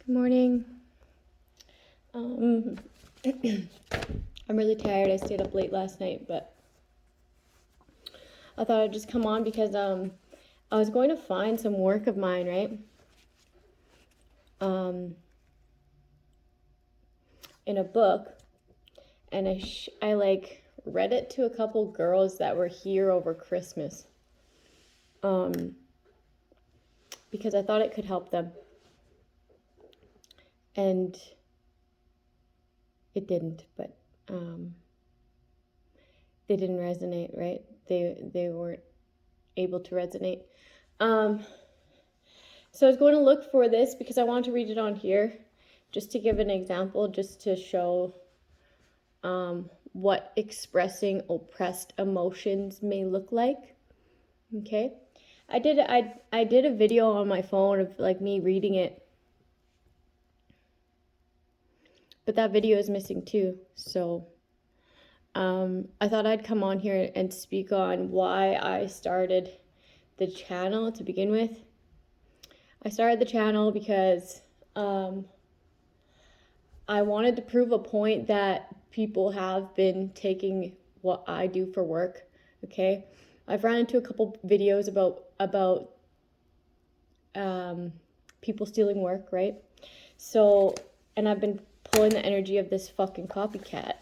Good morning. I'm really tired. I stayed up late last night, but I thought I'd just come on because I was going to find some work of mine, right? In a book, and I like read it to a couple girls that were here over Christmas. Because I thought it could help them. And it didn't, but they didn't resonate, right? They weren't able to resonate. So I was going to look for this because I wanted to read it on here, just to give an example, just to show what expressing oppressed emotions may look like. Okay, I did a video on my phone of like me reading it. But that video is missing too, so I thought I'd come on here and speak on why I started the channel to begin with. I started the channel because I wanted to prove a point that people have been taking what I do for work, okay? I've ran into a couple videos about people stealing work, right? So, and I've been pulling the energy of this fucking copycat.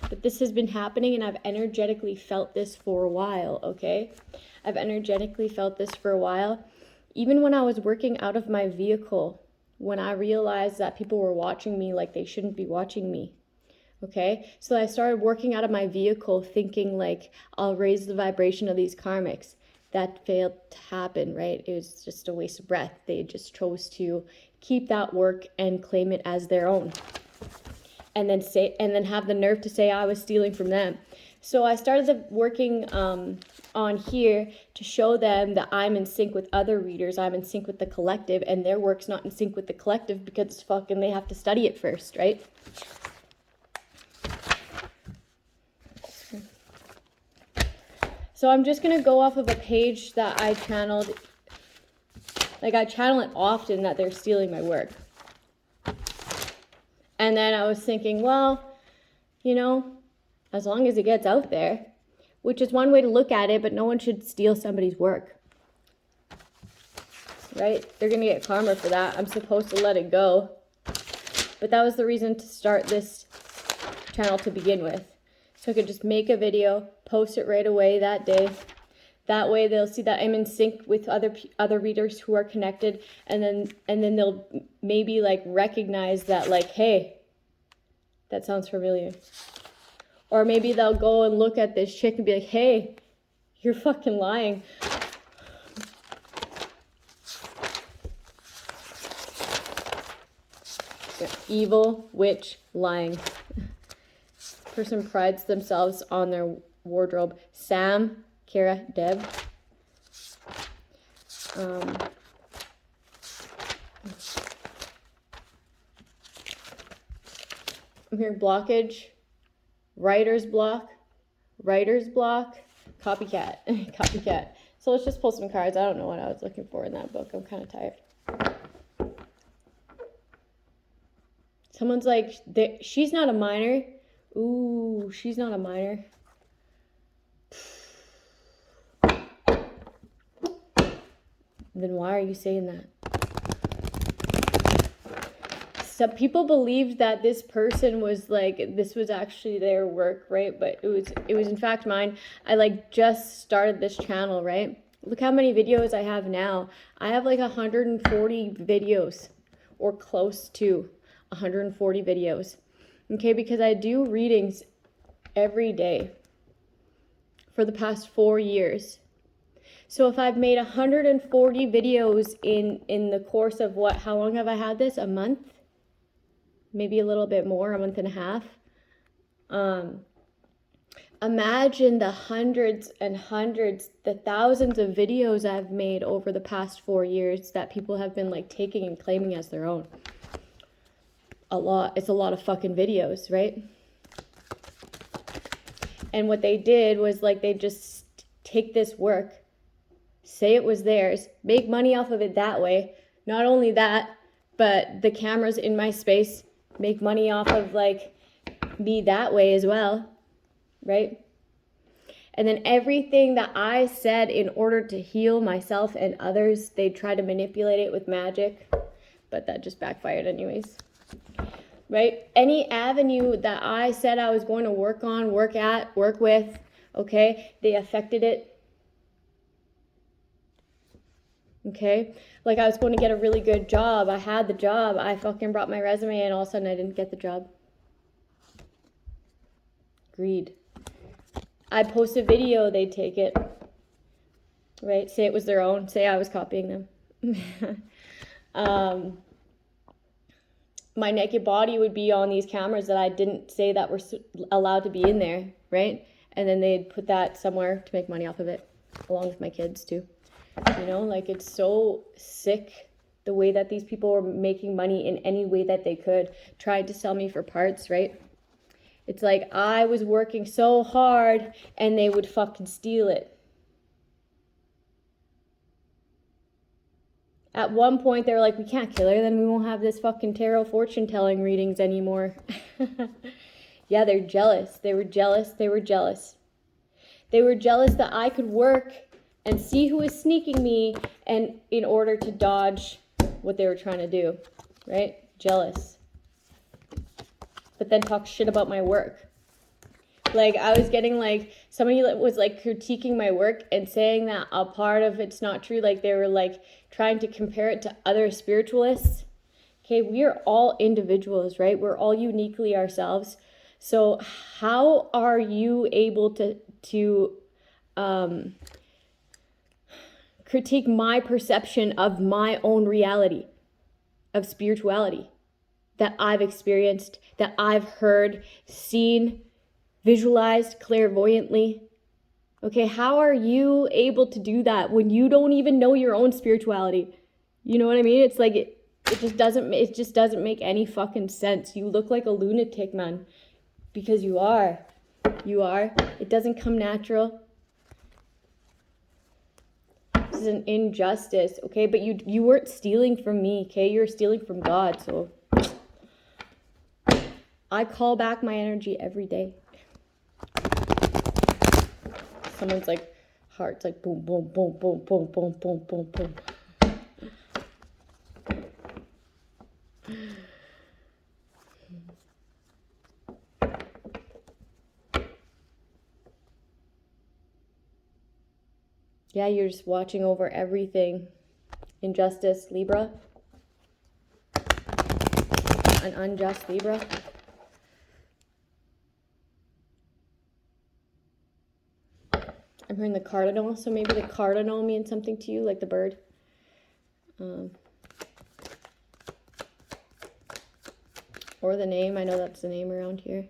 But this has been happening, and I've energetically felt this for a while, okay? I've energetically felt this for a while. Even when I was working out of my vehicle, when I realized that people were watching me like they shouldn't be watching me, okay? So I started working out of my vehicle thinking like, I'll raise the vibration of these karmics. That failed to happen, right? It was just a waste of breath. They just chose to keep that work and claim it as their own, and then have the nerve to say I was stealing from them. So I started working on here to show them that I'm in sync with other readers. I'm in sync with the collective, and their work's not in sync with the collective because it's fucking, they have to study it first, right? So I'm just gonna go off of a page that I channeled. Like, I channel it often that they're stealing my work. And then I was thinking, well, you know, as long as it gets out there, which is one way to look at it, but no one should steal somebody's work, right? They're going to get karma for that. I'm supposed to let it go. But that was the reason to start this channel to begin with. So I could just make a video, post it right away that day. That way they'll see that I'm in sync with other readers who are connected, and then they'll maybe like recognize that, like, hey, that sounds familiar. Or maybe they'll go and look at this chick and be like, hey, you're fucking lying. Yeah, evil, witch, lying. Person prides themselves on their wardrobe. Sam, Kara, Deb. I'm hearing blockage, writer's block, copycat, copycat. So let's just pull some cards. I don't know what I was looking for in that book. I'm kind of tired. Someone's like, she's not a minor. Ooh, she's not a minor. Then why are you saying that? Some people believed that this person was like, this was actually their work, right? But it was in fact mine. I like just started this channel, right? Look how many videos I have now. I have like 140 videos, or close to 140 videos. Okay, because I do readings every day for the past 4 years. So if I've made 140 videos in the course of how long have I had this? A month? Maybe a little bit more, a month and a half. Imagine the hundreds and hundreds, the thousands of videos I've made over the past 4 years that people have been like taking and claiming as their own. A lot. It's a lot of fucking videos, right? And what they did was like, they just take this work, say it was theirs, make money off of it that way. Not only that, But the cameras in my space make money off of like me that way as well, right? And then everything that I said in order to heal myself and others, they try to manipulate it with magic, but that just backfired anyways, right? Any avenue that I said I was going to work on, work with, okay, they affected it. Okay, like I was going to get a really good job. I had the job. I fucking brought my resume and all of a sudden I didn't get the job. Greed. I post a video, they take it. Right? Say it was their own. Say I was copying them. My naked body would be on these cameras that I didn't say that were allowed to be in there. Right? And then they'd put that somewhere to make money off of it. Along with my kids too. You know, like it's so sick the way that these people were making money in any way that they could. Tried to sell me for parts, right? It's like I was working so hard and they would fucking steal it. At one point they were like, we can't kill her, then we won't have this fucking tarot fortune telling readings anymore. Yeah, they're jealous. They were jealous. They were jealous. They were jealous that I could work and see who was sneaking me, and in order to dodge what they were trying to do, right? Jealous. But then talk shit about my work. Like, I was getting, like, somebody was, like, critiquing my work and saying that a part of it's not true. Like, they were, like, trying to compare it to other spiritualists. Okay, we are all individuals, right? We're all uniquely ourselves. So how are you able to critique my perception of my own reality, of spirituality that I've experienced, that I've heard, seen, visualized clairvoyantly? Okay, how are you able to do that when you don't even know your own spirituality? You know what I mean? It's like it just doesn't make any fucking sense. You look like a lunatic, man, because you are. It doesn't come natural. This is an injustice, okay? But you weren't stealing from me, okay? You're stealing from God. So I call back my energy every day. Someone's like, heart's like boom, boom, boom, boom, boom, boom, boom, boom, boom. Yeah, you're just watching over everything. Injustice, Libra. An unjust Libra. I'm hearing the cardinal, so maybe the cardinal means something to you, like the bird. Or the name, I know that's the name around here.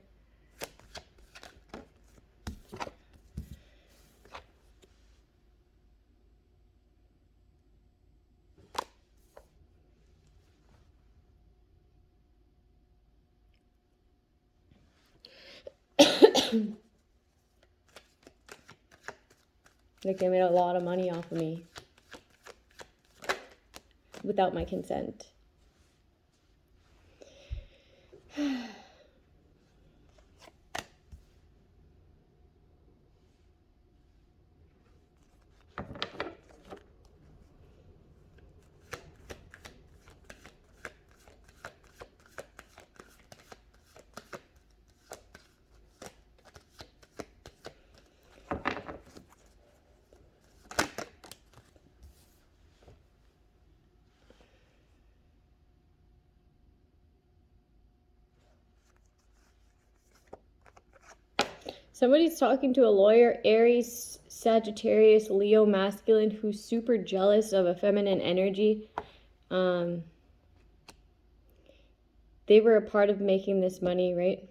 Like they made a lot of money off of me without my consent. Somebody's talking to a lawyer, Aries, Sagittarius, Leo masculine, who's super jealous of a feminine energy. They were a part of making this money, right?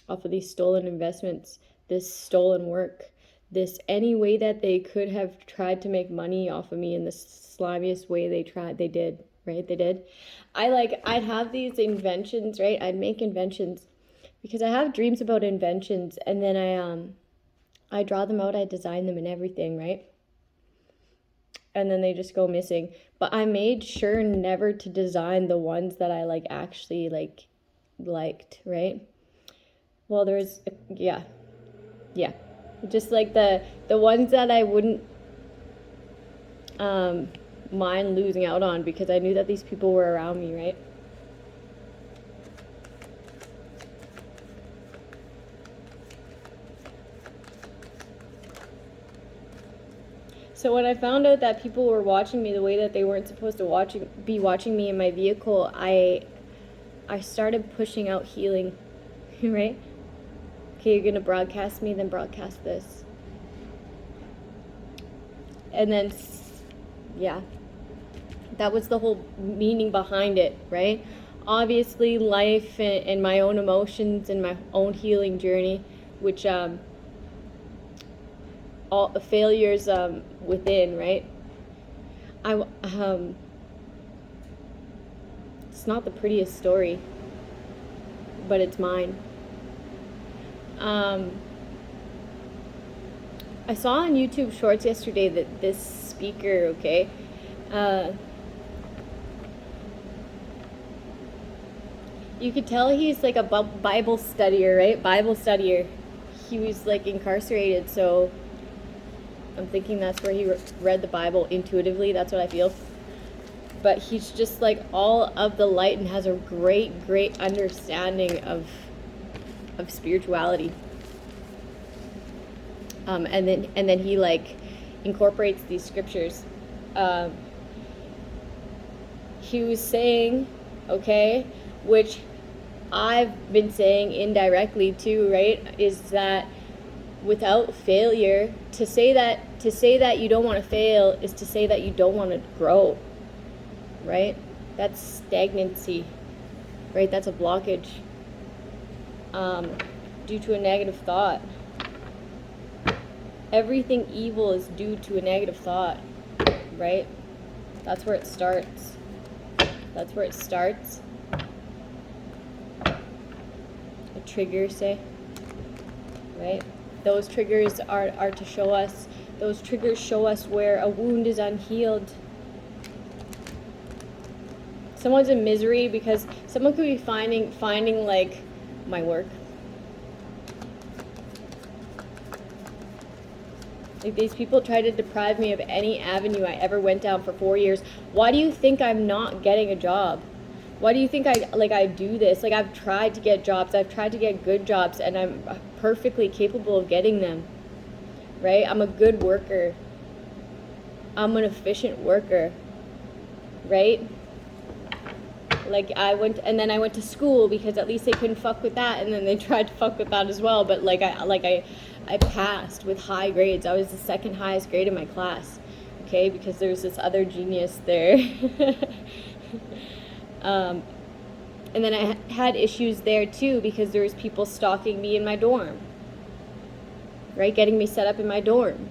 Off of these stolen investments, this stolen work, this any way that they could have tried to make money off of me in the slimiest way they did, right? They did. I'd have these inventions, right? I'd make inventions. Because I have dreams about inventions, and then I draw them out, I design them and everything, right? and then they just go missing. But I made sure never to design the ones that I like actually like liked, right? Well, there's yeah. Just like the ones that I wouldn't mind losing out on, because I knew that these people were around me, right? So when I found out that people were watching me the way that they weren't supposed to be watching me in my vehicle, I started pushing out healing, right? Okay, you're gonna broadcast me, then broadcast this. And then, yeah, that was the whole meaning behind it, right? Obviously, life and my own emotions and my own healing journey, which all the failures within, right? It's not the prettiest story, but it's mine. I saw on YouTube Shorts yesterday that this speaker, okay, you could tell he's like a Bible studier, right? Bible studier. He was like incarcerated, so I'm thinking that's where he read the Bible intuitively. That's what I feel. But he's just like all of the light and has a great understanding of spirituality. And then he like incorporates these scriptures. He was saying, okay, which I've been saying indirectly too, right? Is that without failure, to say that you don't want to fail is to say that you don't want to grow, right? That's stagnancy, right? That's a blockage due to a negative thought. Everything evil is due to a negative thought, right? That's where it starts. That's where it starts. A trigger, say, right? Those triggers are to show us, those triggers show us where a wound is unhealed. Someone's in misery because someone could be finding like my work. Like, these people tried to deprive me of any avenue I ever went down for 4 years. Why do you think I'm not getting a job? Why do you think I do this? Like, I've tried to get jobs. I've tried to get good jobs, and I'm perfectly capable of getting them, right? I'm a good worker. I'm an efficient worker, right? Like, I went to school because at least they couldn't fuck with that, and then they tried to fuck with that as well. But I passed with high grades. I was the second highest grade in my class, okay, because there's this other genius there. And then I had issues there too because there was people stalking me in my dorm, right, getting me set up in my dorm.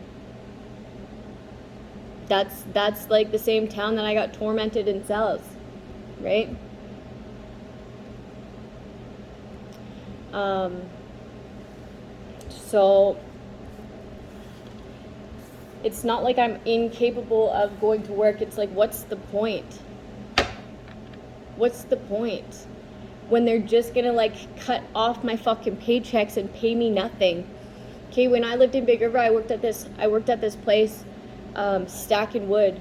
That's like the same town that I got tormented in cells, right? So it's not like I'm incapable of going to work. It's like, what's the point? What's the point when they're just gonna like cut off my fucking paychecks and pay me nothing? Okay, when I lived in Big River, I worked at this place, stacking wood.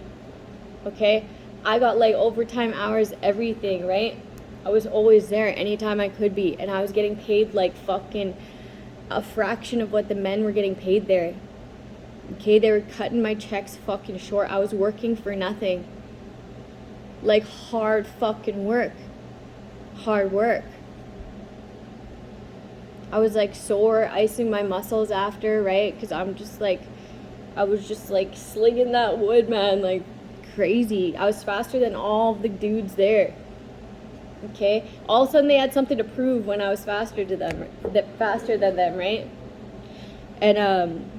Okay, I got like overtime hours, everything, right? I was always there anytime I could be, and I was getting paid like fucking a fraction of what the men were getting paid there. Okay, they were cutting my checks fucking short. I was working for nothing. Like, hard fucking work. Hard work. I was like sore, icing my muscles after, right? Because I was just like slinging that wood, man, like crazy. I was faster than all the dudes there. Okay, all of a sudden they had something to prove when I was faster than them, right? And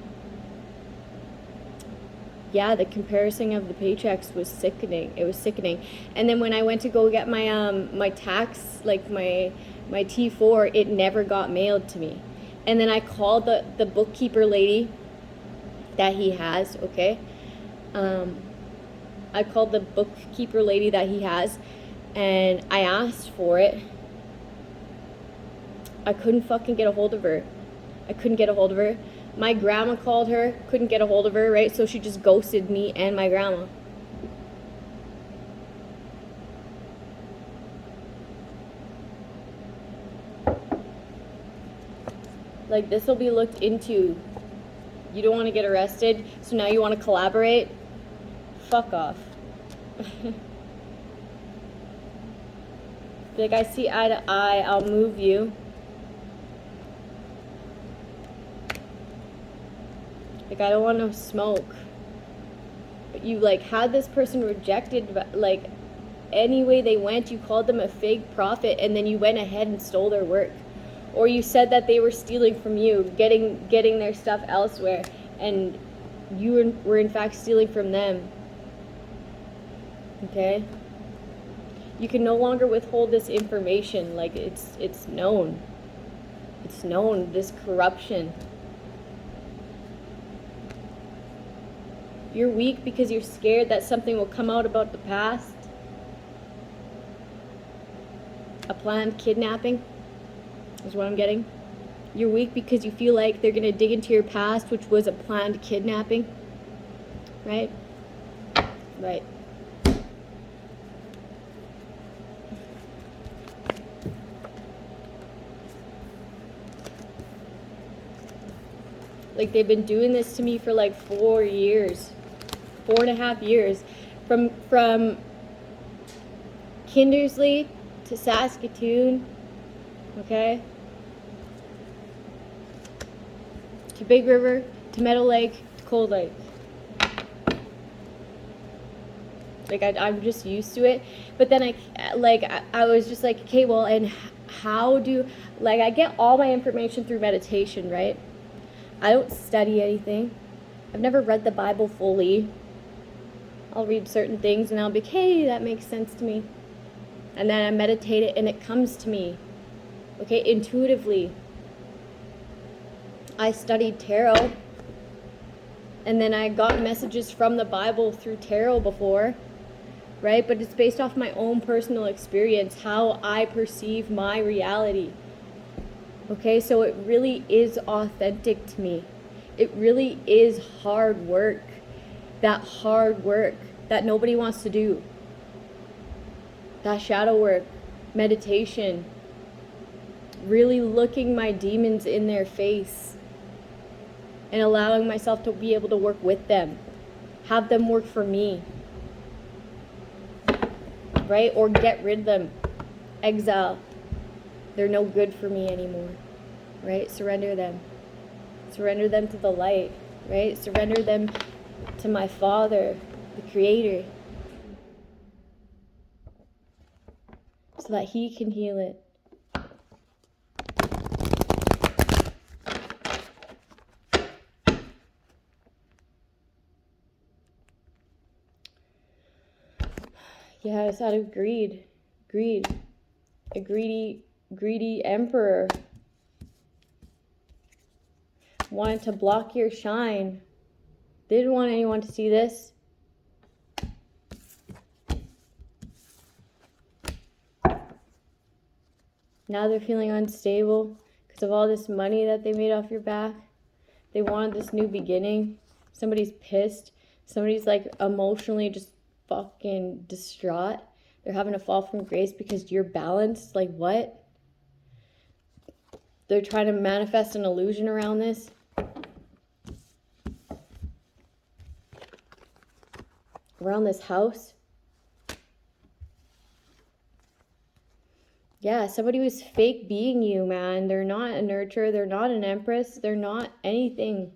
yeah, the comparison of the paychecks was sickening. It was sickening. And then when I went to go get my my tax, like my T4, it never got mailed to me. And then I called the bookkeeper lady that he has, okay? I called the bookkeeper lady that he has, and I asked for it. I couldn't fucking get a hold of her. I couldn't get a hold of her. My grandma called her, couldn't get a hold of her, right? So she just ghosted me and my grandma. Like, this will be looked into. You don't want to get arrested, so now you want to collaborate? Fuck off. Like, I see eye to eye, I'll move you. Like, I don't want no smoke. But you, like, had this person rejected, like, any way they went, you called them a fake prophet, and then you went ahead and stole their work. Or you said that they were stealing from you, getting their stuff elsewhere, and you were in fact stealing from them. Okay? You can no longer withhold this information. Like, it's known. It's known, this corruption. You're weak because you're scared that something will come out about the past. A planned kidnapping is what I'm getting. You're weak because you feel like they're going to dig into your past, which was a planned kidnapping. Right? Right. Like, they've been doing this to me for like 4 years. 4.5 years. From Kindersley to Saskatoon. Okay? To Big River, to Meadow Lake, to Cold Lake. Like, I'm just used to it. But then I was just like, okay, well, and how do, like, I get all my information through meditation, right? I don't study anything. I've never read the Bible fully. I'll read certain things and I'll be, hey, that makes sense to me. And then I meditate it and it comes to me. Okay, intuitively. I studied tarot. And then I got messages from the Bible through tarot before. Right? But it's based off my own personal experience, how I perceive my reality. Okay, so it really is authentic to me. It really is hard work. That hard work that nobody wants to do. That shadow work, meditation, really looking my demons in their face and allowing myself to be able to work with them. Have them work for me. Right? Or get rid of them. Exile. They're no good for me anymore. Right? Surrender them. Surrender them to the light. Right? Surrender them to my Father, the Creator. So that He can heal it. Yeah, it's out of greed. Greed. A greedy emperor. Wanted to block your shine. They didn't want anyone to see this. Now they're feeling unstable because of all this money that they made off your back. They wanted this new beginning. Somebody's pissed. Somebody's like emotionally just fucking distraught. They're having to fall from grace because you're balanced. Like, what? They're trying to manifest an illusion around this. Around this house. Yeah, somebody was fake being you, man. They're not a nurturer. They're not an empress. They're not anything.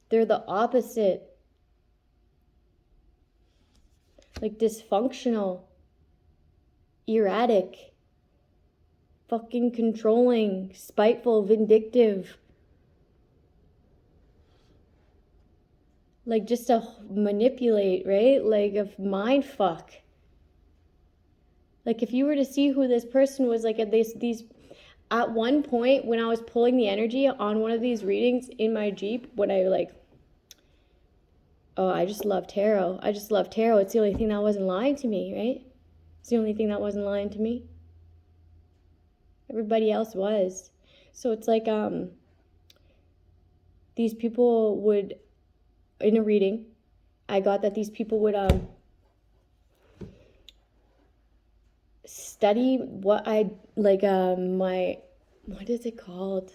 They're the opposite. Like, dysfunctional. Erratic. Fucking controlling. Spiteful. Vindictive. Like, just to manipulate, right? Like, a mind fuck. Like, if you were to see who this person was, like, at one point when I was pulling the energy on one of these readings in my Jeep, when I Oh, I just love tarot. I just love tarot. It's the only thing that wasn't lying to me, right? It's the only thing that wasn't lying to me. Everybody else was. So it's like these people would, in a reading, I got that these people would study what I like my, what is it called?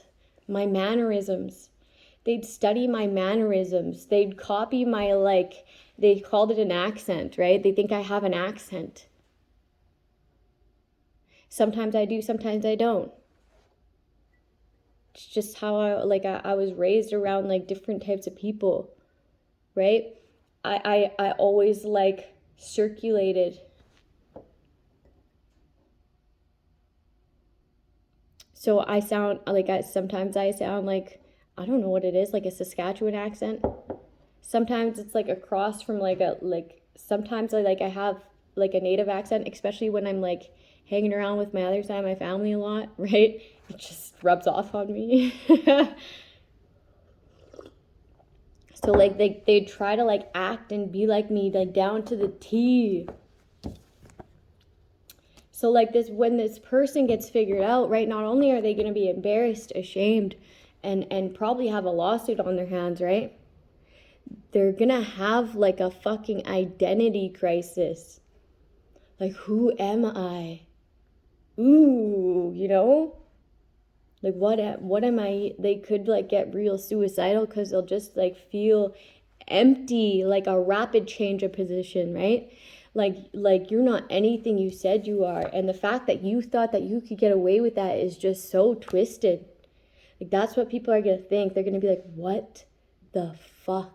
My mannerisms. They'd study my mannerisms. They'd copy my, like, they called it an accent, right? They think I have an accent. Sometimes I do, sometimes I don't. It's just how I was raised around like different types of people, right? I always like circulated. So I sound like, sometimes I sound like, I don't know what it is, like a Saskatchewan accent. Sometimes it's like a cross from sometimes I have like a native accent, especially when I'm like hanging around with my other side of my family a lot, right? It just rubs off on me. So like they try to like act and be like me, like down to the T. So like this, when this person gets figured out, right, not only are they going to be embarrassed, ashamed, and probably have a lawsuit on their hands, right? They're going to have like a fucking identity crisis. Like, who am I? Ooh, you know? Like, what am I? They could like get real suicidal because they'll just like feel empty, like a rapid change of position, right? Like you're not anything you said you are. And the fact that you thought that you could get away with that is just so twisted. Like, that's what people are going to think. They're going to be like, what the fuck?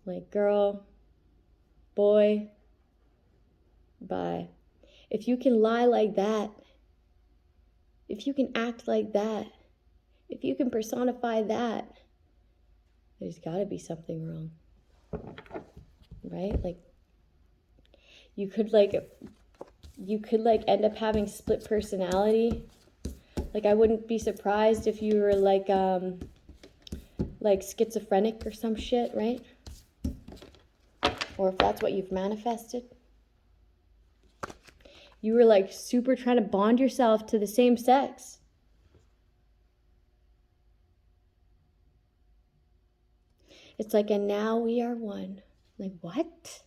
Like, girl, boy, bye. If you can lie like that, if you can act like that, if you can personify that, there's got to be something wrong, right? Like, you could end up having split personality. Like, I wouldn't be surprised if you were like schizophrenic or some shit, right? Or if that's what you've manifested. You were like super trying to bond yourself to the same sex. It's like, and now we are one. Like, what?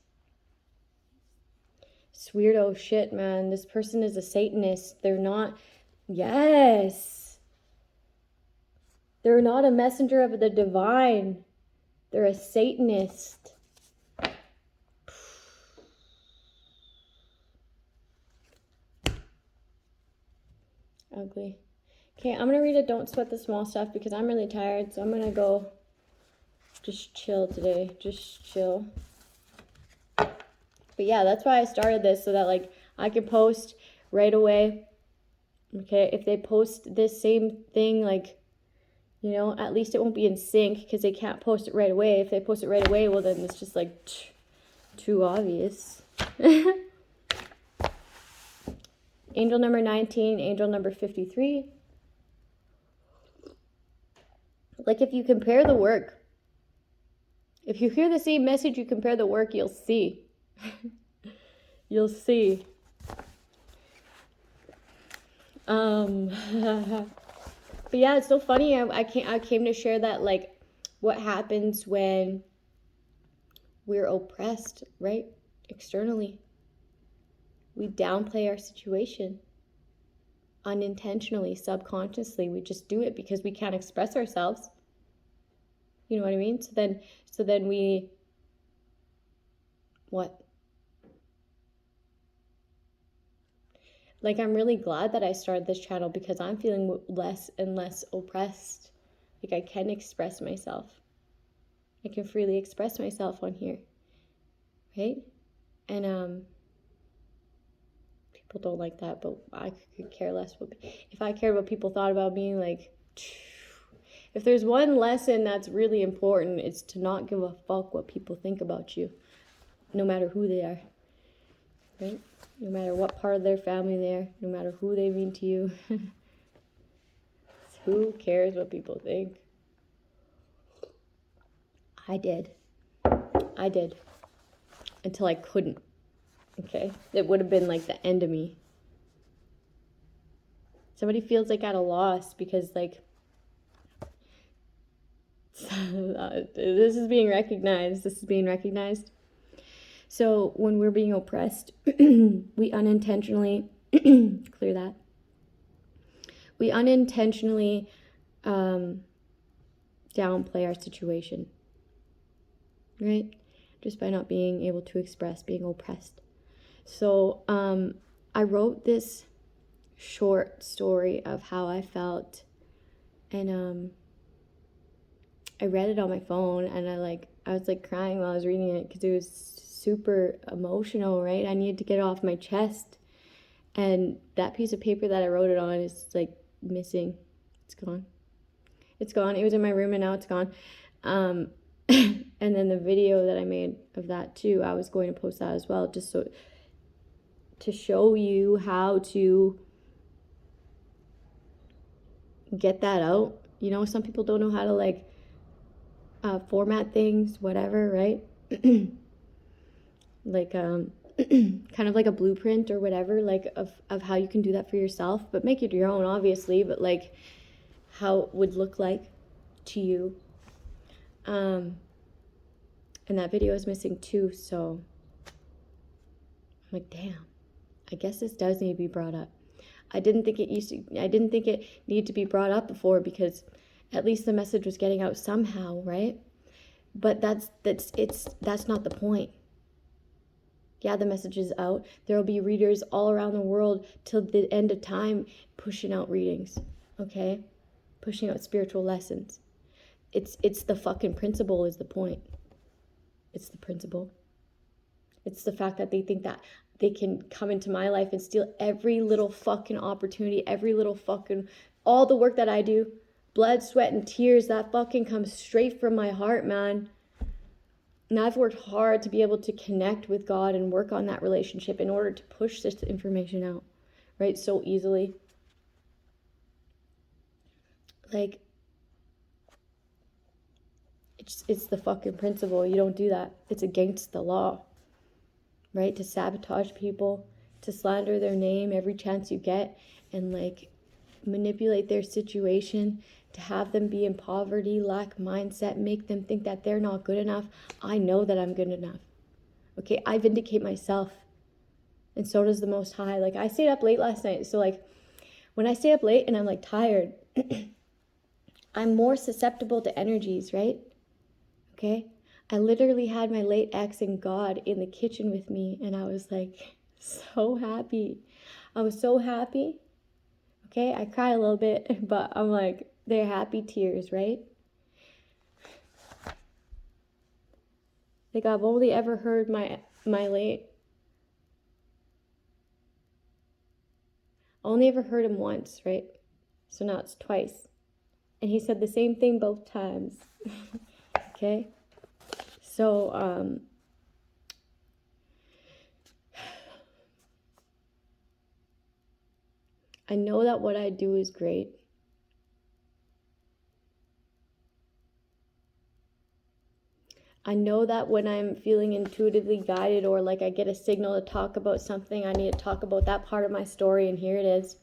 It's weirdo shit, man. This person is a Satanist. They're not, yes. They're not a messenger of the divine. They're a Satanist. Ugly. Okay, I'm going to read a Don't Sweat the Small Stuff because I'm really tired. So I'm going to go just chill today. Just chill. But yeah, that's why I started this, so that like I can post right away. Okay, if they post this same thing, like, you know, at least it won't be in sync because they can't post it right away. If they post it right away, well, then it's just like too obvious. Angel number 19, angel number 53. Like, if you compare the work, if you hear the same message, you compare the work, you'll see. You'll see. But yeah, it's so funny. I came to share that, like, what happens when we're oppressed, right? Externally. We downplay our situation. Unintentionally, subconsciously. We just do it because we can't express ourselves. You know what I mean? So then we, what? Like, I'm really glad that I started this channel because I'm feeling less and less oppressed. Like, I can express myself. I can freely express myself on here. Right? And, people don't like that, but I could care less. If I cared what people thought about me, like, if there's one lesson that's really important, it's to not give a fuck what people think about you, no matter who they are, right? No matter what part of their family they are, no matter who they mean to you. Who cares what people think? I did. Until I couldn't. Okay? It would have been like the end of me. Somebody feels like at a loss because like this is being recognized. So when we're being oppressed, we unintentionally clear that. We unintentionally downplay our situation, right? Just by not being able to express being oppressed. So I wrote this short story of how I felt, and I read it on my phone, and I was like crying while I was reading it because it was super emotional, right? I needed to get it off my chest, and that piece of paper that I wrote it on is like missing. It's gone. It was in my room and now it's gone. And then the video that I made of that too, I was going to post that as well, just so to show you how to get that out. You know, some people don't know how to like format things, whatever, right? Like kind of like a blueprint or whatever, like of how you can do that for yourself, but make it your own, obviously, but like how it would look like to you. And that video is missing too, so I'm like, damn, I guess this does need to be brought up. I didn't think it needed to be brought up before, because at least the message was getting out somehow, right? But that's not the point. Yeah, the message is out. There will be readers all around the world till the end of time pushing out readings, okay? Pushing out spiritual lessons. It's the fucking principle is the point. It's the principle. It's the fact that they think that they can come into my life and steal every little fucking opportunity, every little fucking, all the work that I do, blood, sweat, and tears, that fucking comes straight from my heart, man. And I've worked hard to be able to connect with God and work on that relationship in order to push this information out, right? So easily. Like, it's the fucking principle. You don't do that. It's against the law, right? To sabotage people, to slander their name every chance you get, and like manipulate their situation, to have them be in poverty, lack mindset, make them think that they're not good enough. I know that I'm good enough. Okay, I vindicate myself. And so does the Most High. Like, I stayed up late last night. So like when I stay up late and I'm like tired, I'm more susceptible to energies, right? Okay? I literally had my late ex and God in the kitchen with me, and I was like so happy. I was so happy. Okay, I cry a little bit, but I'm like, they're happy tears, right? Like, I've only ever heard my late. I only ever heard him once, right? So now it's twice. And he said the same thing both times. Okay? So, I know that what I do is great. I know that when I'm feeling intuitively guided, or like I get a signal to talk about something, I need to talk about that part of my story, and here it is.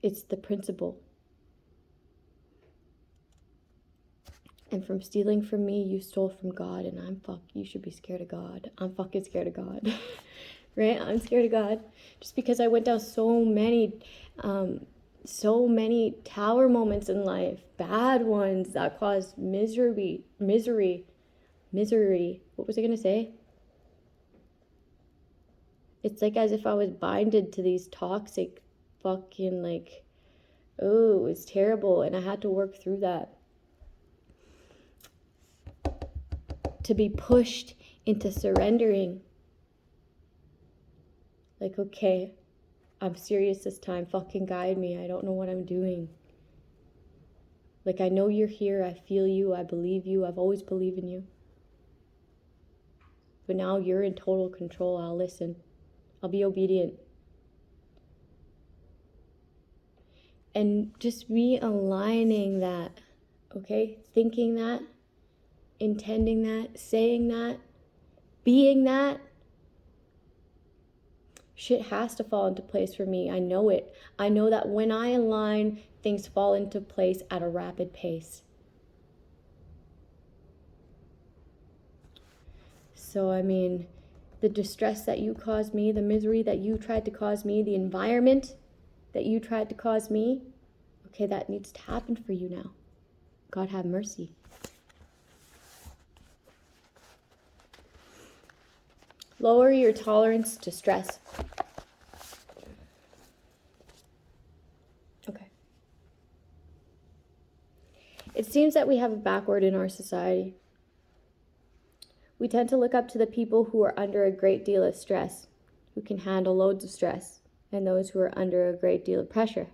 It's the principle. And from stealing from me, you stole from God, and you should be scared of God. I'm fucking scared of God. Right? I'm scared of God. Just because I went down so many tower moments in life, bad ones that caused misery. What was I gonna say? It's like as if I was binded to these toxic fucking like, oh, it's terrible, and I had to work through that. To be pushed into surrendering. Like, okay, I'm serious this time. Fucking guide me. I don't know what I'm doing. Like, I know you're here. I feel you. I believe you. I've always believed in you. But now you're in total control. I'll listen. I'll be obedient. And just me aligning that, okay? Thinking that, intending that, saying that, being that. Shit has to fall into place for me. I know it. I know that when I align, things fall into place at a rapid pace. So, I mean, the distress that you caused me, the misery that you tried to cause me, the environment that you tried to cause me, okay, that needs to happen for you now. God have mercy. Lower your tolerance to stress. Okay. It seems that we have it backward in our society. We tend to look up to the people who are under a great deal of stress, who can handle loads of stress, and those who are under a great deal of pressure.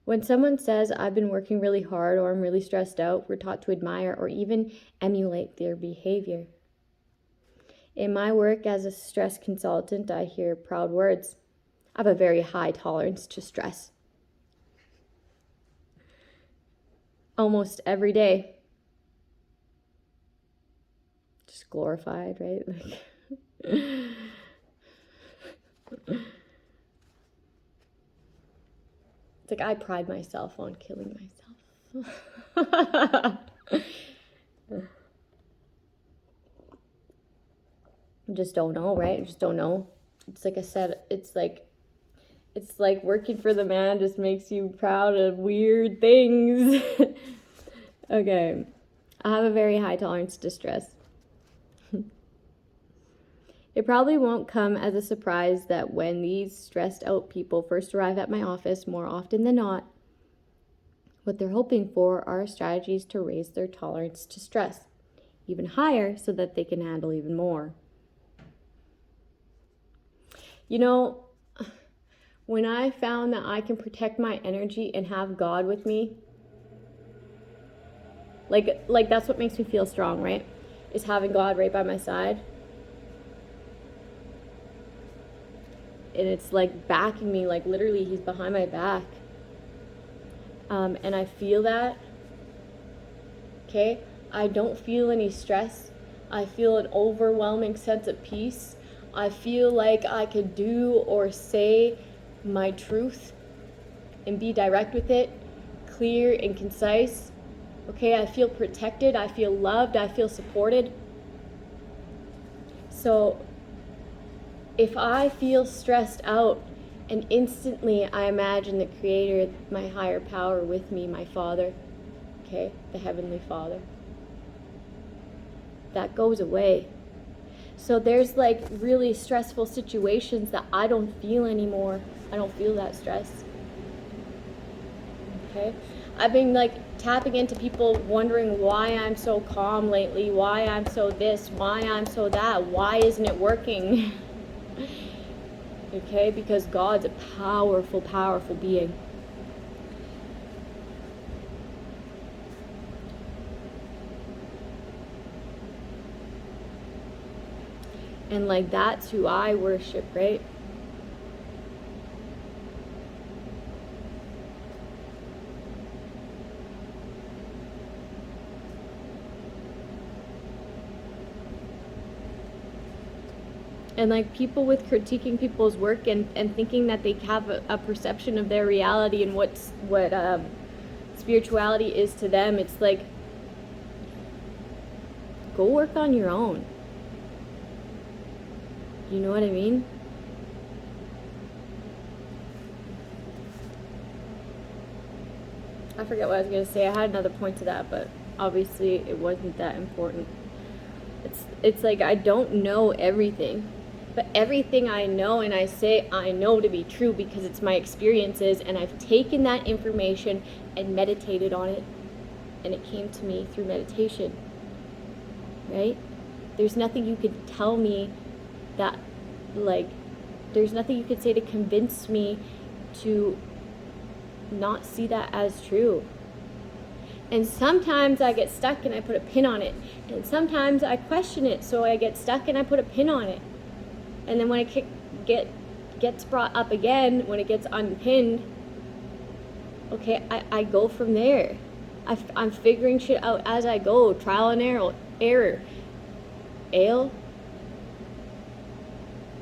When someone says, I've been working really hard or I'm really stressed out, we're taught to admire or even emulate their behavior. In my work as a stress consultant, I hear proud words. I have a very high tolerance to stress. Almost every day. Just glorified, right? It's like I pride myself on killing myself. I just don't know, right? I just don't know. It's like I said, it's like working for the man just makes you proud of weird things. Okay. I have a very high tolerance to stress. It probably won't come as a surprise that when these stressed out people first arrive at my office, more often than not, what they're hoping for are strategies to raise their tolerance to stress even higher so that they can handle even more. You know, when I found that I can protect my energy and have God with me, like that's what makes me feel strong, right? Is having God right by my side. And it's like backing me, like literally he's behind my back. And I feel that, okay? I don't feel any stress. I feel an overwhelming sense of peace. I feel like I could do or say my truth and be direct with it, clear and concise. Okay, I feel protected, I feel loved, I feel supported. So if I feel stressed out and instantly I imagine the Creator, my higher power with me, my Father, okay, the Heavenly Father, that goes away. So there's like really stressful situations that I don't feel anymore. I don't feel that stress. Okay? I've been like tapping into people wondering why I'm so calm lately, why I'm so this, why I'm so that, why isn't it working? Okay? Because God's a powerful, powerful being. And like that's who I worship, right? And like people with critiquing people's work and thinking that they have a perception of their reality and what spirituality is to them, it's like, go work on your own. You know what I mean? I forget what I was going to say. I had another point to that, but obviously it wasn't that important. It's like I don't know everything, but everything I know and I say I know to be true because it's my experiences, and I've taken that information and meditated on it, and it came to me through meditation, right? There's nothing you could tell me that, like, there's nothing you could say to convince me to not see that as true. And sometimes I get stuck and I put a pin on it, and sometimes I question it, so I get stuck and I put a pin on it. And then when I get gets brought up again, when it gets unpinned, okay, I go from there. I'm figuring shit out as I go. Trial and error. Ale?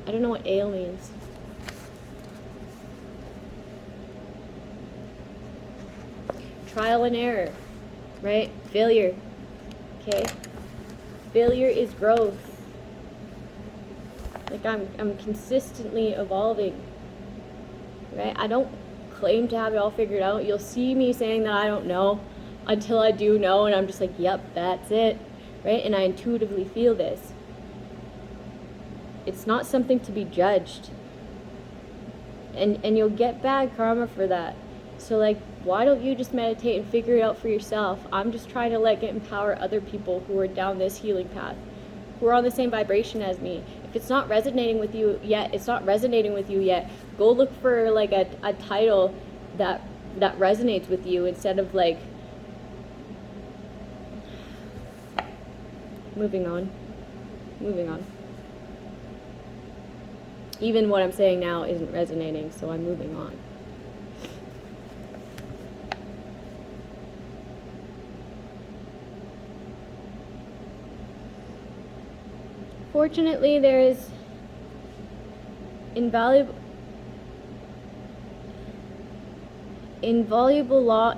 I don't know what ale means. Trial and error, right? Failure, okay? Failure is growth. Like I'm consistently evolving, right? I don't claim to have it all figured out. You'll see me saying that I don't know until I do know, and I'm just like, yep, that's it, right? And I intuitively feel this. It's not something to be judged. And you'll get bad karma for that. So like, why don't you just meditate and figure it out for yourself? I'm just trying to like empower other people who are down this healing path, who are on the same vibration as me. If it's not resonating with you yet, it's not resonating with you yet. Go look for like a title that resonates with you, instead of like moving on. Even what I'm saying now isn't resonating, so I'm moving on. Fortunately, there is invaluable law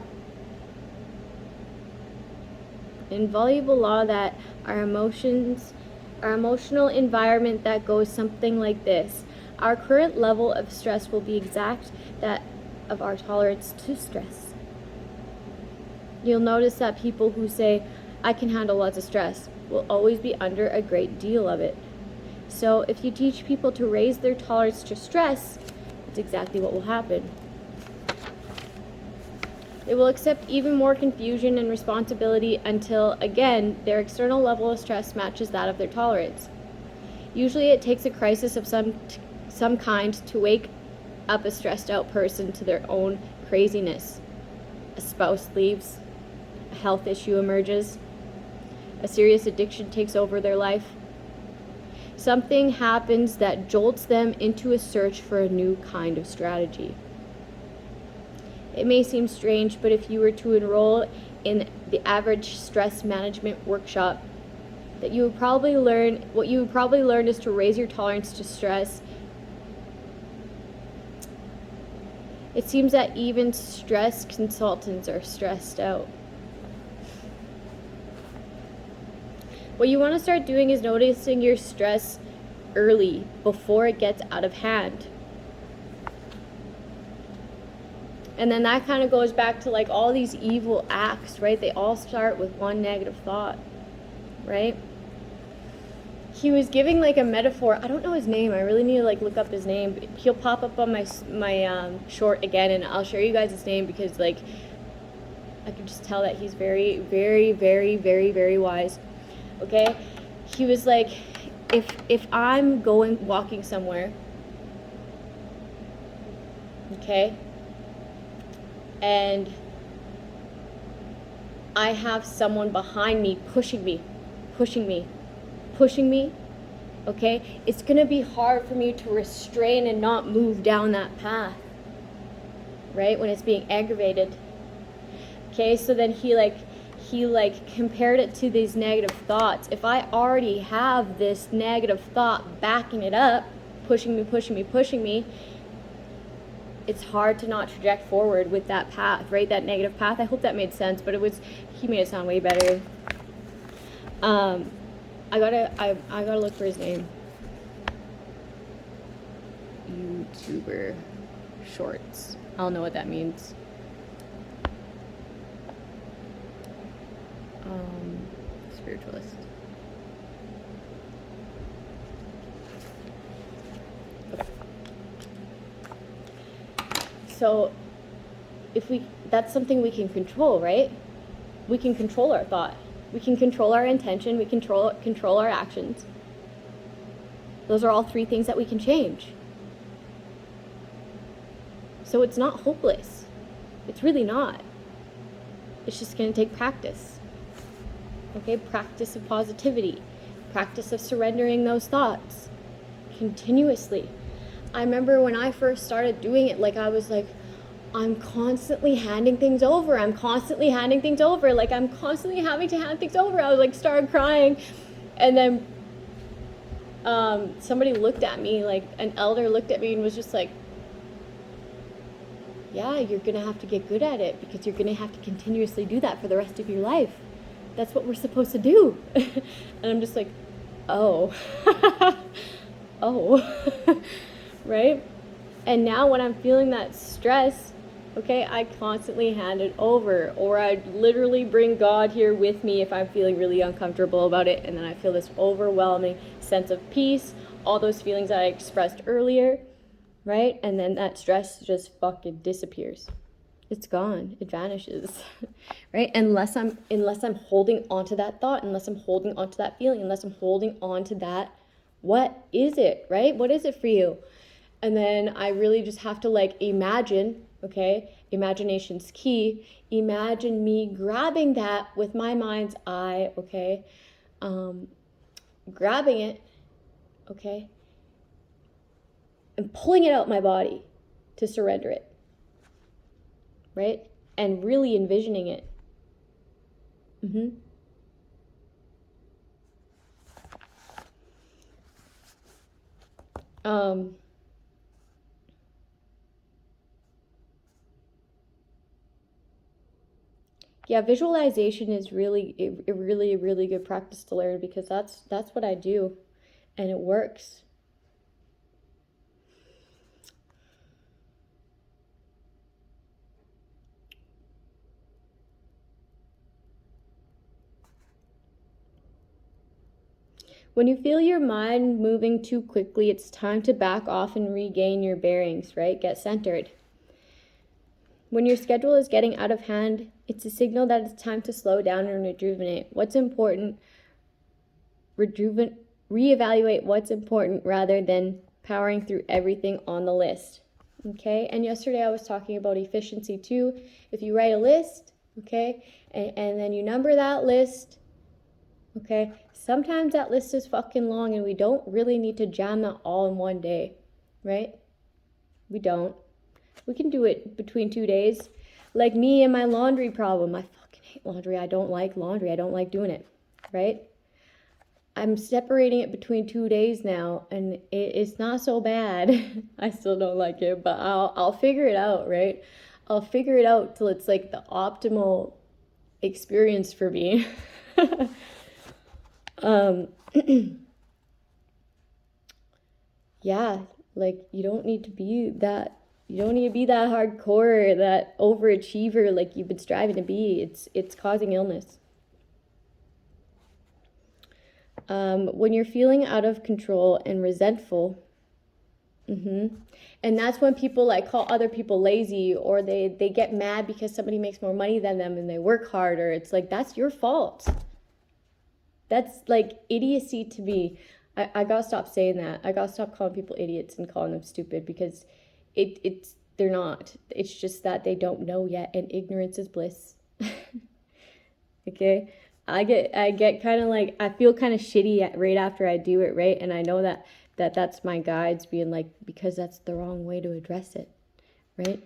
that our emotional environment that goes something like this. Our current level of stress will be exact that of our tolerance to stress. You'll notice that people who say, I can handle lots of stress, will always be under a great deal of it. So if you teach people to raise their tolerance to stress, it's exactly what will happen. They will accept even more confusion and responsibility until, again, their external level of stress matches that of their tolerance. Usually it takes a crisis of some kind to wake up a stressed out person to their own craziness. A spouse leaves, a health issue emerges, a serious addiction takes over their life. Something happens that jolts them into a search for a new kind of strategy. It may seem strange, but if you were to enroll in the average stress management workshop, what you would probably learn is to raise your tolerance to stress. It seems that even stress consultants are stressed out. What you want to start doing is noticing your stress early, before it gets out of hand. And then that kind of goes back to like all these evil acts, right? They all start with one negative thought, right? He was giving like a metaphor. I don't know his name. I really need to like look up his name. But he'll pop up on my short again, and I'll share you guys his name because like I can just tell that he's very, very, very, very, very wise. Okay? He was like, if I'm walking somewhere, okay, and I have someone behind me pushing me, okay, it's gonna be hard for me to restrain and not move down that path, right, when it's being aggravated. Okay, so then he compared it to these negative thoughts. If I already have this negative thought backing it up, pushing me, it's hard to not traject forward with that path, right? That negative path. I hope that made sense, but he made it sound way better. I gotta look for his name. YouTuber shorts. I don't know what that means. Spiritualist. Okay. So that's something we can control, right? We can control our thought. We can control our intention. We control our actions. Those are all three things that we can change. So it's not hopeless. It's really not. It's just going to take practice. Okay, practice of positivity, practice of surrendering those thoughts continuously. I remember when I first started doing it, like I was like, I'm constantly handing things over. I'm constantly handing things over. Like I'm constantly having to hand things over. I was like, started crying. And then somebody looked at me, like an elder looked at me and was just like, yeah, you're gonna have to get good at it because you're gonna have to continuously do that for the rest of your life. That's what we're supposed to do. And I'm just like, oh. Oh. Right? And now when I'm feeling that stress, okay, I constantly hand it over, or I literally bring God here with me if I'm feeling really uncomfortable about it, and then I feel this overwhelming sense of peace, all those feelings that I expressed earlier, right? And then that stress just fucking disappears. It's gone. It vanishes, right? Unless I'm holding onto that thought, unless I'm holding onto that feeling, unless I'm holding onto that, what is it, right? What is it for you? And then I really just have to like imagine, okay? Imagination's key. Imagine me grabbing that with my mind's eye, okay? Grabbing it, okay? And pulling it out my body to surrender it, right? And really envisioning it. Yeah, visualization is really a really good practice to learn, because that's what I do, and it works. When you feel your mind moving too quickly, it's time to back off and regain your bearings, right? Get centered. When your schedule is getting out of hand, it's a signal that it's time to slow down and rejuvenate. What's important? Reevaluate what's important rather than powering through everything on the list. Okay? And yesterday I was talking about efficiency too. If you write a list, okay, and then you number that list, okay, sometimes that list is fucking long and we don't really need to jam that all in one day, right? We don't. We can do it between 2 days. Like me and my laundry problem. I fucking hate laundry. I don't like laundry. I don't like doing it, right? I'm separating it between 2 days now, and it's not so bad. I still don't like it, but I'll figure it out, right? I'll figure it out till it's like the optimal experience for me. Yeah, like you don't need to be that hardcore, that overachiever like you've been striving to be. It's causing illness. When you're feeling out of control and resentful, and that's when people like call other people lazy, or they get mad because somebody makes more money than them and they work harder. It's like, that's your fault. That's like idiocy to me. I gotta stop saying that. I gotta stop calling people idiots and calling them stupid, because they're not. It's just that they don't know yet, and ignorance is bliss. Okay? I get kind of like, I feel kind of shitty right after I do it, right? And I know that's my guides being like, because that's the wrong way to address it, right?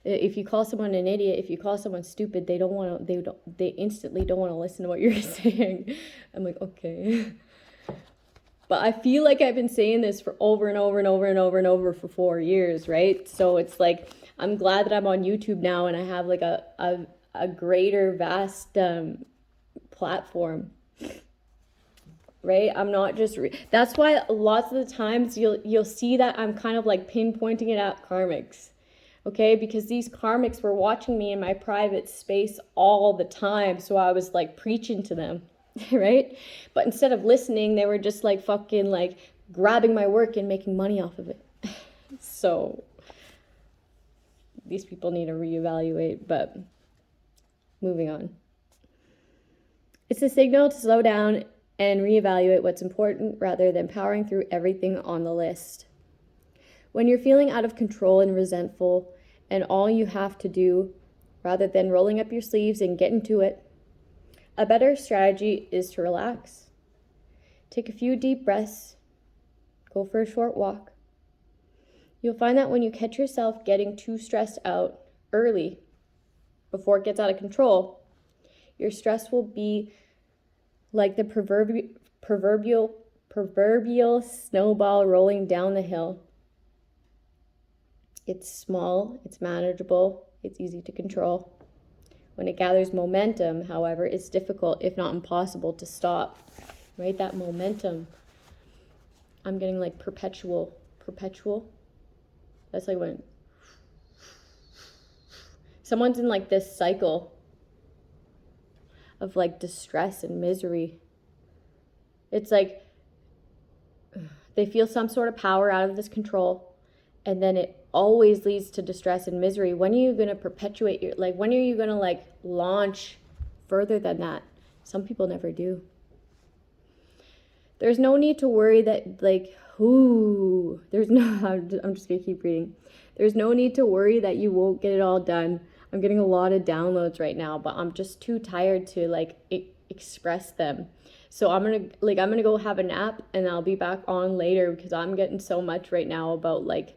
If you call someone an idiot, if you call someone stupid, they instantly don't want to listen to what you're saying. I'm like, okay. But I feel like I've been saying this for over and over and over and over and over for 4 years, right? So it's like, I'm glad that I'm on YouTube now and I have like a greater, vast platform, right? I'm not just that's why lots of the times you'll see that I'm kind of like pinpointing it at karmics, okay? Because these karmics were watching me in my private space all the time, so I was like preaching to them, right? But instead of listening, they were just like fucking like grabbing my work and making money off of it. So these people need to reevaluate, but moving on. It's a signal to slow down and reevaluate what's important rather than powering through everything on the list. When you're feeling out of control and resentful, and all you have to do, rather than rolling up your sleeves and getting to it, a better strategy is to relax. Take a few deep breaths, go for a short walk, You'll find that when you catch yourself getting too stressed out early, before it gets out of control, your stress will be like the proverbial snowball rolling down the hill. It's small, it's manageable, it's easy to control. When it gathers momentum, however, it's difficult, if not impossible, to stop. Right? That momentum. I'm getting like perpetual. That's like when someone's in like this cycle of like distress and misery. It's like they feel some sort of power out of this control, and then it always leads to distress and misery. When are you going to perpetuate your, like, when are you going to like launch further than that? Some people never do. There's no need to worry that like, I'm just going to keep reading. There's no need to worry that you won't get it all done. I'm getting a lot of downloads right now, but I'm just too tired to like express them. So I'm going to go have a nap, and I'll be back on later because I'm getting so much right now about like,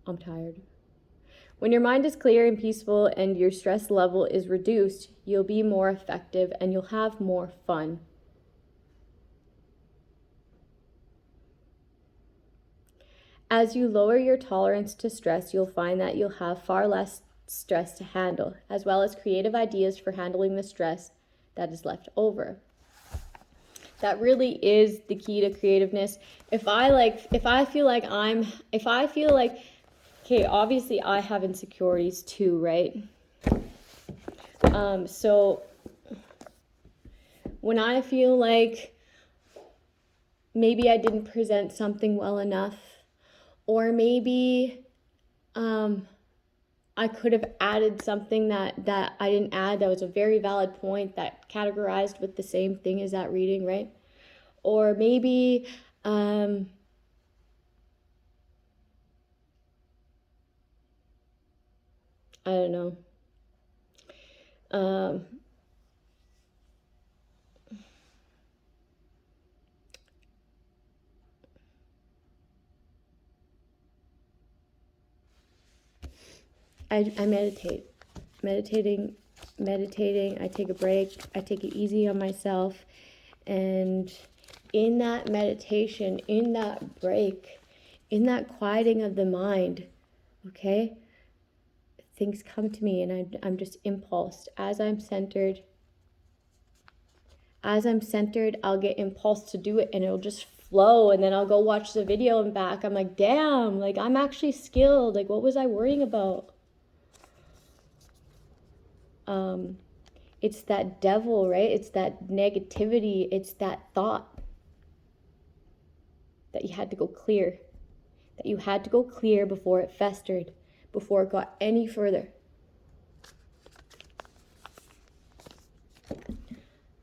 I'm tired. When your mind is clear and peaceful and your stress level is reduced, you'll be more effective and you'll have more fun. As you lower your tolerance to stress, you'll find that you'll have far less stress to handle, as well as creative ideas for handling the stress that is left over. That really is the key to creativeness. If I feel like, okay, obviously I have insecurities too, right? So when I feel like maybe I didn't present something well enough, or maybe I could have added something that I didn't add, that was a very valid point, that categorized with the same thing as that reading, right? Or maybe I don't know. I meditate. Meditating, I take a break, I take it easy on myself, and in that meditation, in that break, in that quieting of the mind, okay, things come to me, and I'm just impulsed. As I'm centered, I'll get impulsed to do it, and it'll just flow, and then I'll go watch the video and back. I'm like, damn, like I'm actually skilled. Like, what was I worrying about? It's that devil, right? It's that negativity. It's that thought that you had to go clear. That you had to go clear before it festered, before it got any further.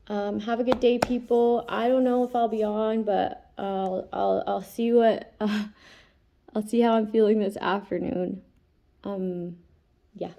Have a good day, people. I don't know if I'll be on, but I'll see what I'll see how I'm feeling this afternoon. Yeah.